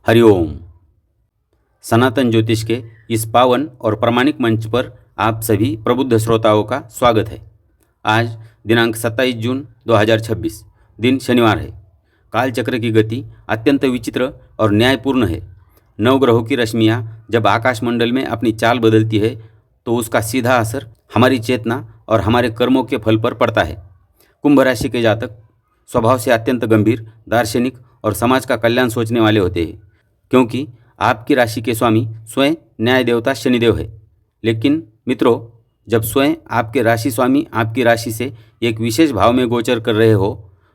हरिओम। सनातन ज्योतिष के इस पावन और प्रामाणिक मंच पर आप सभी प्रबुद्ध श्रोताओं का स्वागत है। आज दिनांक 27 जून 2026 दिन शनिवार है। कालचक्र की गति अत्यंत विचित्र और न्यायपूर्ण है। नवग्रहों की रश्मियाँ जब आकाशमंडल में अपनी चाल बदलती है तो उसका सीधा असर हमारी चेतना और हमारे कर्मों के फल पर पड़ता है। कुंभ राशि के जातक स्वभाव से अत्यंत गंभीर, दार्शनिक और समाज का कल्याण सोचने वाले होते हैं, क्योंकि आपकी राशि के स्वामी स्वयं न्याय देवता शनिदेव है। लेकिन मित्रों, जब स्वयं आपके राशि स्वामी आपकी राशि से एक विशेष भाव में गोचर कर रहे हो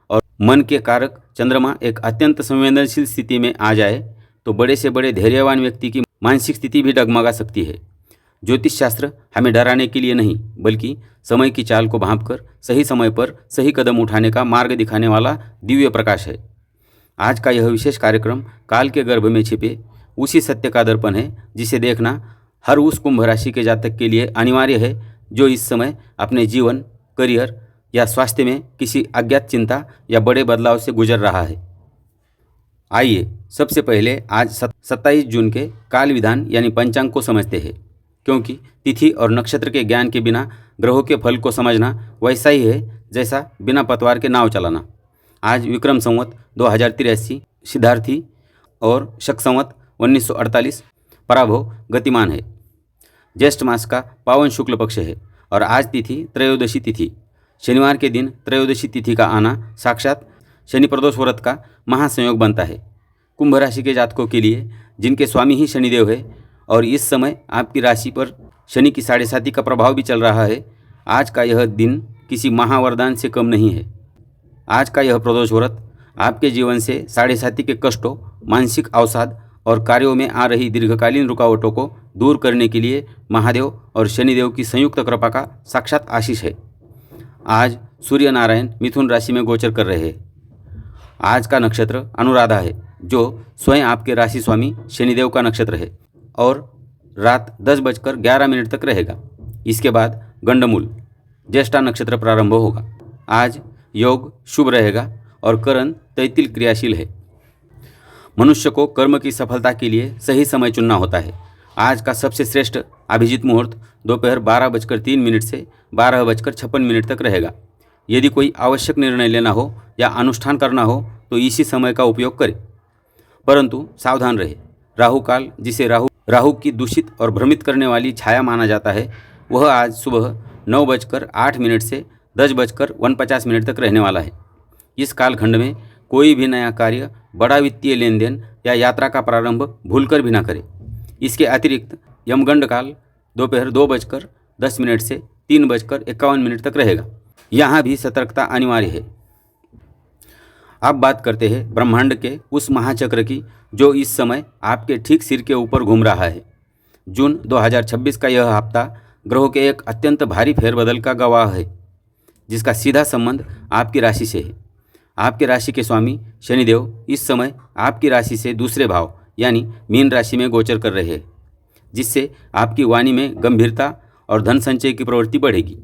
और मन के कारक चंद्रमा एक अत्यंत संवेदनशील स्थिति में आ जाए तो बड़े से बड़े धैर्यवान व्यक्ति की मानसिक स्थिति भी डगमगा सकती है। ज्योतिष शास्त्र हमें डराने के लिए नहीं, बल्कि समय की चाल को भांपकर सही समय पर सही कदम उठाने का मार्ग दिखाने वाला दिव्य प्रकाश है। आज का यह विशेष कार्यक्रम काल के गर्भ में छिपे उसी सत्य का दर्पण है जिसे देखना हर उस कुंभ राशि के जातक के लिए अनिवार्य है जो इस समय अपने जीवन, करियर या स्वास्थ्य में किसी अज्ञात चिंता या बड़े बदलाव से गुजर रहा है। आइए सबसे पहले आज 27 जून के काल विधान यानी पंचांग को समझते हैं, क्योंकि तिथि और नक्षत्र के ज्ञान के बिना ग्रहों के फल को समझना वैसा ही है जैसा बिना पतवार के नाव चलाना। आज विक्रम संवत 2083 सिद्धार्थी और शक संवत 1948 पराभव गतिमान है। ज्येष्ठ मास का पावन शुक्ल पक्ष है और आज तिथि त्रयोदशी तिथि। शनिवार के दिन त्रयोदशी तिथि का आना साक्षात शनि प्रदोष व्रत का महासंयोग बनता है। कुंभ राशि के जातकों के लिए जिनके स्वामी ही शनिदेव है और इस समय आपकी राशि पर शनि की 7.5 का प्रभाव भी चल रहा है, आज का यह दिन किसी महावरदान से कम नहीं है। आज का यह प्रदोष व्रत आपके जीवन से 7.5 के कष्टों, मानसिक अवसाद और कार्यों में आ रही दीर्घकालीन रुकावटों को दूर करने के लिए महादेव और शनिदेव की संयुक्त कृपा का साक्षात आशीष है। आज सूर्य नारायण मिथुन राशि में गोचर कर रहे हैं। आज का नक्षत्र अनुराधा है, जो स्वयं आपके राशि स्वामी शनिदेव का नक्षत्र है और रात 10:11 तक रहेगा। इसके बाद गंडमूल ज्येष्ठा नक्षत्र प्रारंभ होगा। आज योग शुभ रहेगा और करण तैतिल क्रियाशील है। मनुष्य को कर्म की सफलता के लिए सही समय चुनना होता है। आज का सबसे श्रेष्ठ अभिजीत मुहूर्त दोपहर 12:03 से 12:56 तक रहेगा। यदि कोई आवश्यक निर्णय लेना हो या अनुष्ठान करना हो तो इसी समय का उपयोग करें, परंतु सावधान रहे। राहु काल, जिसे राहु की दूषित और भ्रमित करने वाली छाया माना जाता है, वह आज सुबह 9:08 से 10:49 तक रहने वाला है। इस कालखंड में कोई भी नया कार्य, बड़ा वित्तीय लेन देन या यात्रा का प्रारंभ भूलकर भी ना करें। इसके अतिरिक्त यमगंड काल दोपहर 2:10 से 3:51 तक रहेगा। यहाँ भी सतर्कता अनिवार्य है। अब बात करते हैं ब्रह्मांड के उस महाचक्र की जो इस समय आपके ठीक सिर के ऊपर घूम रहा है। जून 2026 का यह हफ्ता ग्रहों के एक अत्यंत भारी फेरबदल का गवाह है, जिसका सीधा संबंध आपकी राशि से है। आपके राशि के स्वामी शनिदेव इस समय आपकी राशि से दूसरे भाव यानी मीन राशि में गोचर कर रहे हैं, जिससे आपकी वाणी में गंभीरता और धन संचय की प्रवृत्ति बढ़ेगी।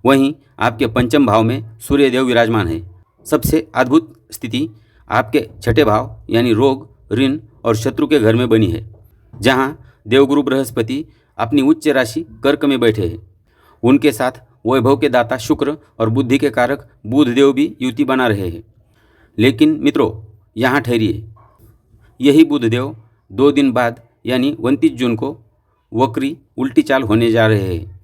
वहीं आपके पंचम भाव में सूर्यदेव विराजमान है। सबसे अद्भुत स्थिति आपके छठे भाव यानी रोग, ऋण और शत्रु के घर में बनी है, जहाँ देवगुरु बृहस्पति अपनी उच्च राशि कर्क में बैठे हैं। उनके साथ वैभव के दाता शुक्र और बुद्धि के कारक बुध देव भी युति बना रहे हैं। लेकिन मित्रों, यहाँ ठहरिए। यही बुध देव 2 दिन बाद यानी 29 जून को वक्री उल्टी चाल होने जा रहे हैं।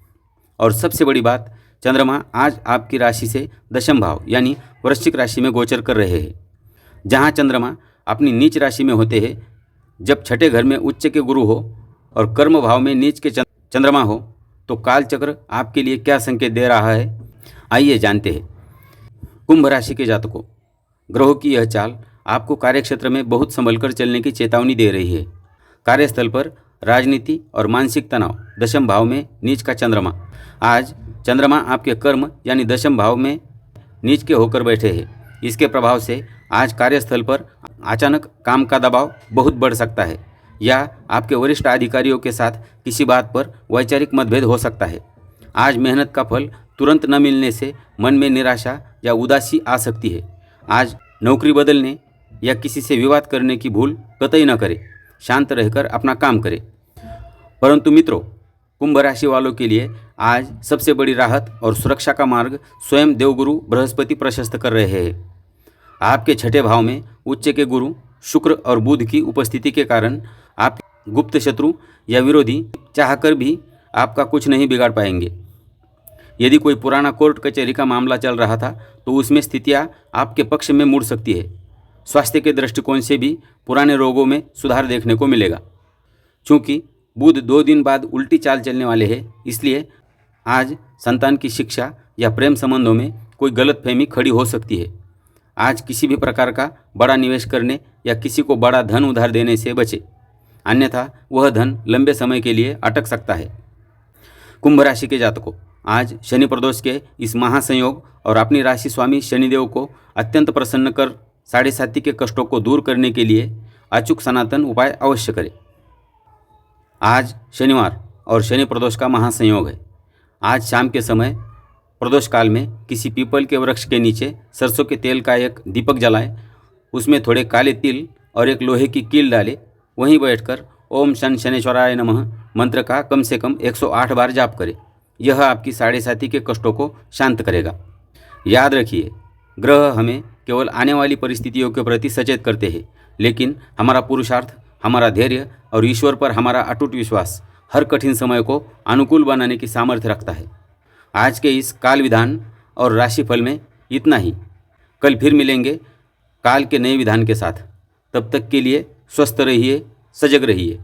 और सबसे बड़ी बात, चंद्रमा आज आपकी राशि से दशम भाव यानी वृश्चिक राशि में गोचर कर रहे हैं। जहाँ चंद्रमा अपनी नीच राशि में होते हैं, जब छठे घर में उच्च के गुरु हो और कर्म भाव में नीच के चंद्रमा हो, तो कालचक्र आपके लिए क्या संकेत दे रहा है, आइए जानते हैं। कुंभ राशि के जातकों, ग्रहों की यह चाल आपको कार्यक्षेत्र में बहुत संभलकर चलने की चेतावनी दे रही है। कार्यस्थल पर राजनीति और मानसिक तनाव, दशम भाव में नीच का चंद्रमा। आज चंद्रमा आपके कर्म यानी दशम भाव में नीच के होकर बैठे हैं। इसके प्रभाव से आज कार्यस्थल पर अचानक काम का दबाव बहुत बढ़ सकता है या आपके वरिष्ठ अधिकारियों के साथ किसी बात पर वैचारिक मतभेद हो सकता है। आज मेहनत का फल तुरंत न मिलने से मन में निराशा या उदासी आ सकती है। आज नौकरी बदलने या किसी से विवाद करने की भूल कतई न करें। शांत रहकर अपना काम करें। परंतु मित्रों, कुंभ राशि वालों के लिए आज सबसे बड़ी राहत और सुरक्षा का मार्ग स्वयं देवगुरु बृहस्पति प्रशस्त कर रहे हैं। आपके छठे भाव में उच्च के गुरु शुक्र और बुध की उपस्थिति के कारण आप गुप्त शत्रु या विरोधी चाहकर भी आपका कुछ नहीं बिगाड़ पाएंगे। यदि कोई पुराना कोर्ट कचहरी का मामला चल रहा था तो उसमें स्थितियां आपके पक्ष में मुड़ सकती है। स्वास्थ्य के दृष्टिकोण से भी पुराने रोगों में सुधार देखने को मिलेगा। चूँकि बुध 2 दिन बाद उल्टी चाल चलने वाले हैं, इसलिए आज संतान की शिक्षा या प्रेम संबंधों में कोई गलतफहमी खड़ी हो सकती है। आज किसी भी प्रकार का बड़ा निवेश करने या किसी को बड़ा धन उधार देने से बचें, अन्यथा वह धन लंबे समय के लिए अटक सकता है। कुंभ राशि के जातकों, आज शनि प्रदोष के इस महासंयोग और अपनी राशि स्वामी शनिदेव को अत्यंत प्रसन्न कर साढ़े साथी के कष्टों को दूर करने के लिए अचूक सनातन उपाय अवश्य करें। आज शनिवार और शनि प्रदोष का महासंयोग है। आज शाम के समय प्रदोष काल में किसी पीपल के वृक्ष के नीचे सरसों के तेल का एक दीपक जलाएं, उसमें थोड़े काले तिल और एक लोहे की कील डालें। वहीं बैठकर ओम शन शनेश्वराय नमः मंत्र का कम से कम 108 बार जाप करें। यह आपकी साढ़े साथी के कष्टों को शांत करेगा। याद रखिए, ग्रह हमें केवल आने वाली परिस्थितियों के प्रति सचेत करते हैं, लेकिन हमारा पुरुषार्थ, हमारा धैर्य और ईश्वर पर हमारा अटूट विश्वास हर कठिन समय को अनुकूल बनाने की सामर्थ्य रखता है। आज के इस काल विधान और राशिफल में इतना ही। कल फिर मिलेंगे काल के नए विधान के साथ। तब तक के लिए स्वस्थ रहिए, सजग रहिए।